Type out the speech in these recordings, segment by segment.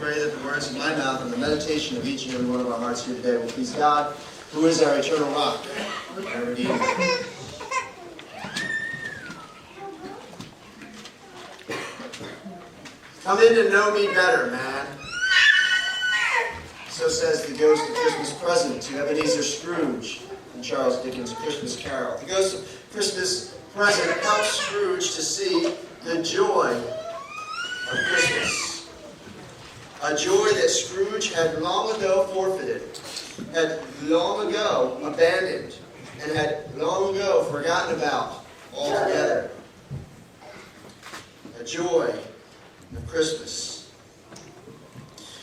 pray that the words of my mouth and the meditation of each and every one of our hearts here today will please God, who is our eternal rock, our Redeemer. Come in and know me better, man. So says the ghost of Christmas present to Ebenezer Scrooge in Charles Dickens' Christmas Carol. The ghost of Christmas present helps Scrooge to see the joy of Christmas. A joy that Scrooge had long ago forfeited, had long ago abandoned, and had long ago forgotten about altogether. A joy of Christmas.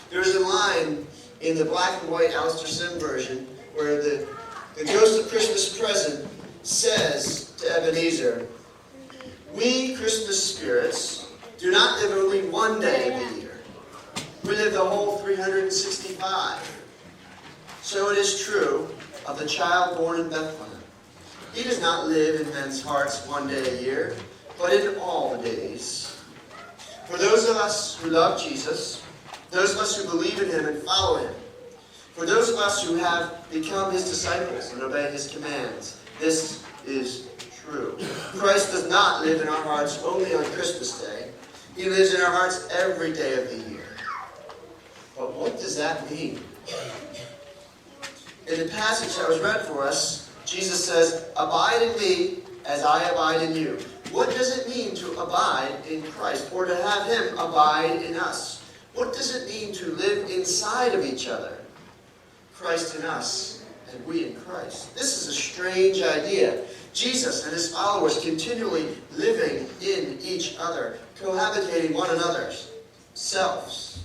There is a line in the black and white Alistair Sim version where the ghost of Christmas present says to Ebenezer, "We Christmas spirits do not live only one day of the year. We live the whole 365. So it is true of the child born in Bethlehem. He does not live in men's hearts one day a year, but in all the days." For those of us who love Jesus, those of us who believe in Him and follow Him, for those of us who have become His disciples and obey His commands, this is true. Christ does not live in our hearts only on Christmas Day. He lives in our hearts every day of the year. But what does that mean? In the passage that was read for us, Jesus says, "Abide in me as I abide in you." What does it mean to abide in Christ, or to have Him abide in us? What does it mean to live inside of each other? Christ in us, and we in Christ. This is a strange idea. Jesus and His followers continually living in each other, cohabitating one another's selves.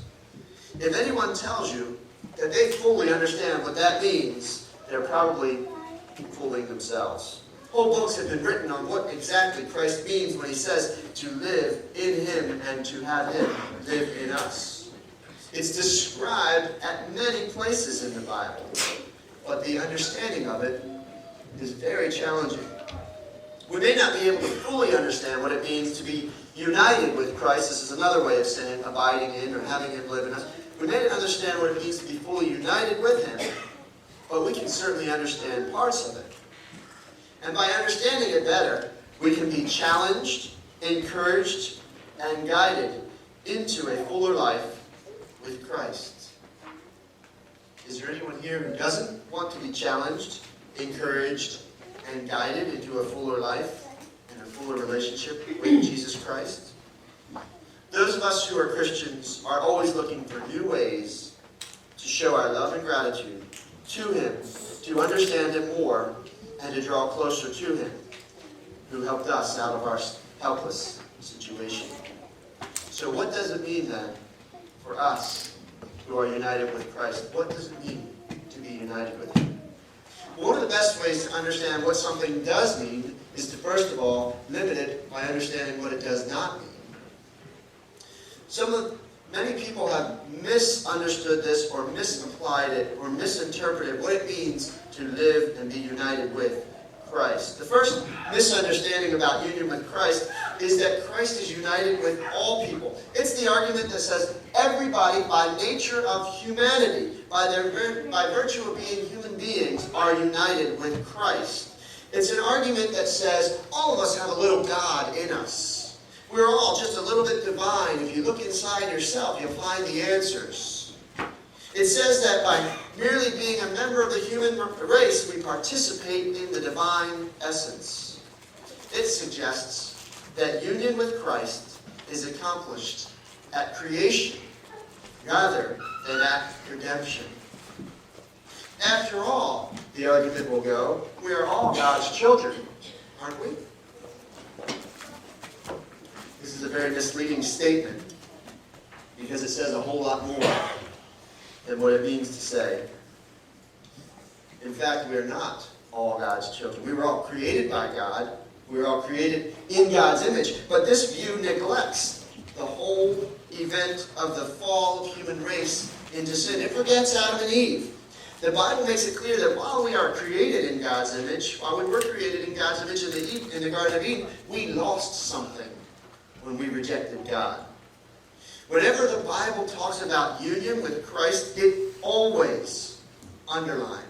If anyone tells you that they fully understand what that means, they're probably fooling themselves. Whole books have been written on what exactly Christ means when He says to live in Him and to have Him live in us. It's described at many places in the Bible, but the understanding of it is very challenging. We may not be able to fully understand what it means to be united with Christ. This is another way of saying abiding in or having Him live in us. We may not understand what it means to be fully united with Him, but we can certainly understand parts of it. And by understanding it better, we can be challenged, encouraged, and guided into a fuller life with Christ. Is there anyone here who doesn't want to be challenged, encouraged, and guided into a fuller life and a fuller relationship with Jesus Christ? Those of us who are Christians are always looking for new ways to show our love and gratitude to Him, to understand Him more, and to draw closer to Him, who helped us out of our helpless situation. So what does it mean then for us who are united with Christ? What does it mean to be united with Him? Well, one of the best ways to understand what something does mean is to first of all limit it by understanding what it does not mean. Many people have misunderstood this or misapplied it or misinterpreted what it means to live and be united with Christ. The first misunderstanding about union with Christ is that Christ is united with all people. It's the argument that says everybody by nature of humanity, by virtue of being human beings, are united with Christ. It's an argument that says all of us have a little God in us. We're all just a little bit divine. If you look inside yourself, you'll find the answers. It says that by merely being a member of the human race, we participate in the divine essence. It suggests that union with Christ is accomplished at creation rather than at redemption. After all, the argument will go, we are all God's children, aren't we? This is a very misleading statement because it says a whole lot more than what it means to say. In fact, we are not all God's children. We were all created by God. We were all created in God's image. But this view neglects the whole event of the fall of human race into sin. It forgets Adam and Eve. The Bible makes it clear that while we are created in God's image, while we were created in God's image in the Garden of Eden, we lost something when we rejected God. Whenever the Bible talks about union with Christ, it always underline,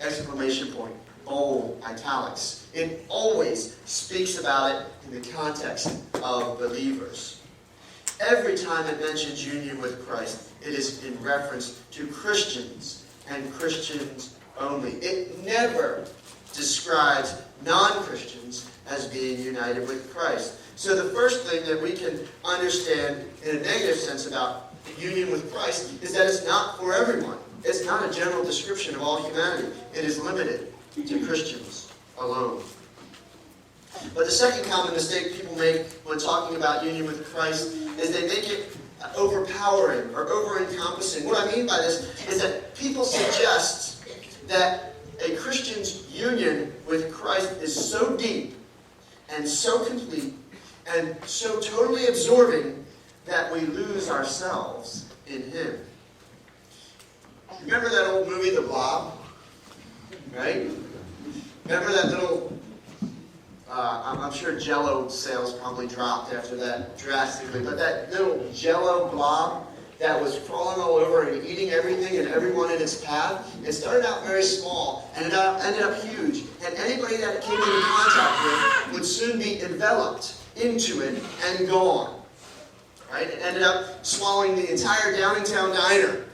exclamation point, bold, italics. It always speaks about it in the context of believers. Every time it mentions union with Christ, it is in reference to Christians and Christians only. It never describes non-Christians as being united with Christ. So the first thing that we can understand in a negative sense about union with Christ is that it's not for everyone. It's not a general description of all humanity. It is limited to Christians alone. But the second common mistake people make when talking about union with Christ is they make it overpowering or over-encompassing. What I mean by this is that people suggest that a Christian's union with Christ is so deep and so complete and so totally absorbing that we lose ourselves in Him. Remember that old movie, The Blob? Right? Remember that little, I'm sure Jell-O sales probably dropped after that drastically, but that little Jell-O blob that was crawling all over and eating everything and everyone in its path, it started out very small and it ended up huge. And anybody that it came into contact with would soon be enveloped into it and gone. Right? It ended up swallowing the entire Downingtown diner.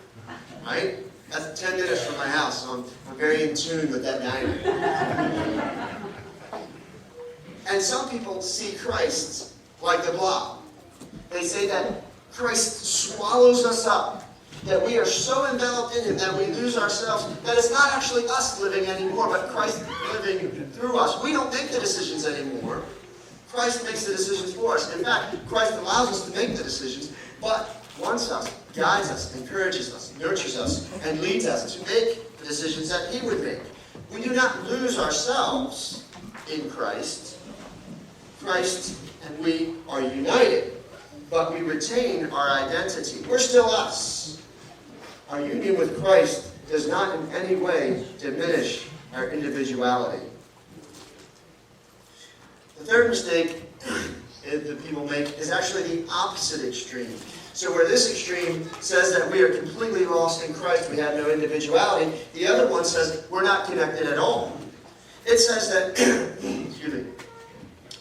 Right? That's 10 minutes from my house, so I'm very in tune with that diner. And some people see Christ like the blob. They say that Christ swallows us up, that we are so enveloped in Him that we lose ourselves, that it's not actually us living anymore, but Christ living through us. We don't make the decisions anymore. Christ makes the decisions for us. In fact, Christ allows us to make the decisions, but wants us, guides us, encourages us, nurtures us, and leads us to make the decisions that He would make. We do not lose ourselves in Christ. Christ and we are united, but we retain our identity. We're still us. Our union with Christ does not in any way diminish our individuality. The third mistake that people make is actually the opposite extreme. So where this extreme says that we are completely lost in Christ, we have no individuality, the other one says we're not connected at all. It says that excuse me,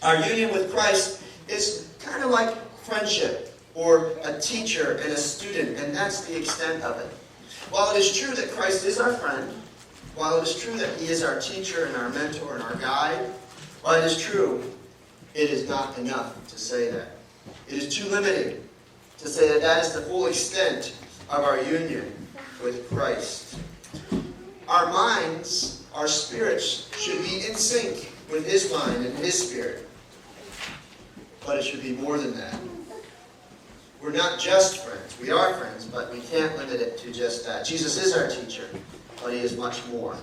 our union with Christ is kind of like friendship or a teacher and a student, and that's the extent of it. While it is true that Christ is our friend, while it is true that He is our teacher and our mentor and our guide, while it is true, it is not enough to say that. It is too limiting to say that that is the full extent of our union with Christ. Our minds, our spirits, should be in sync with His mind and His spirit. But it should be more than that. We're not just friends. We are friends, but we can't limit it to just that. Jesus is our teacher, but He is much more.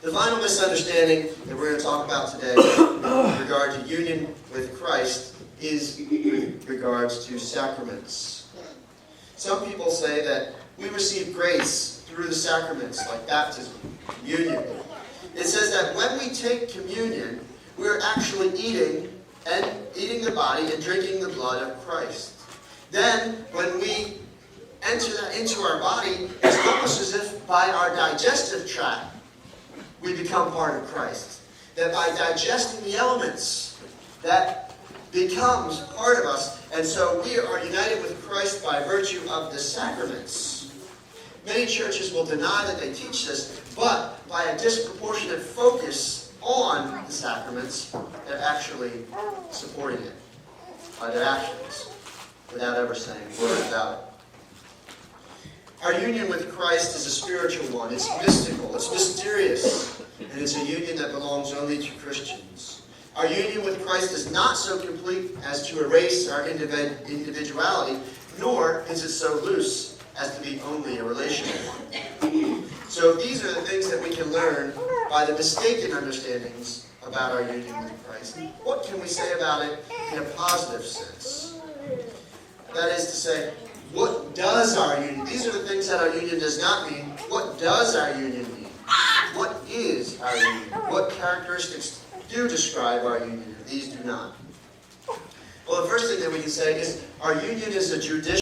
The final misunderstanding that we're going to talk about today with regard to union with Christ is with regards to sacraments. Some people say that we receive grace through the sacraments like baptism, communion. It says that when we take communion, we're actually eating the body and drinking the blood of Christ. Then, when we enter that into our body, it's almost as if by our digestive tract, we become part of Christ. That by digesting the elements, that becomes part of us. And so we are united with Christ by virtue of the sacraments. Many churches will deny that they teach this, but by a disproportionate focus on the sacraments, they're actually supporting it by their actions, without ever saying a word about it. Our union with Christ is a spiritual one. It's mystical, it's mysterious, and it's a union that belongs only to Christians. Our union with Christ is not so complete as to erase our individuality, nor is it so loose as to be only a relational one. So these are the things that we can learn by the mistaken understandings about our union with Christ. What can we say about it in a positive sense? That is to say, what does our union? These are the things that our union does not mean. What does our union mean? What is our union? What characteristics do describe our union? These do not. Well, the first thing that we can say is our union is a judicial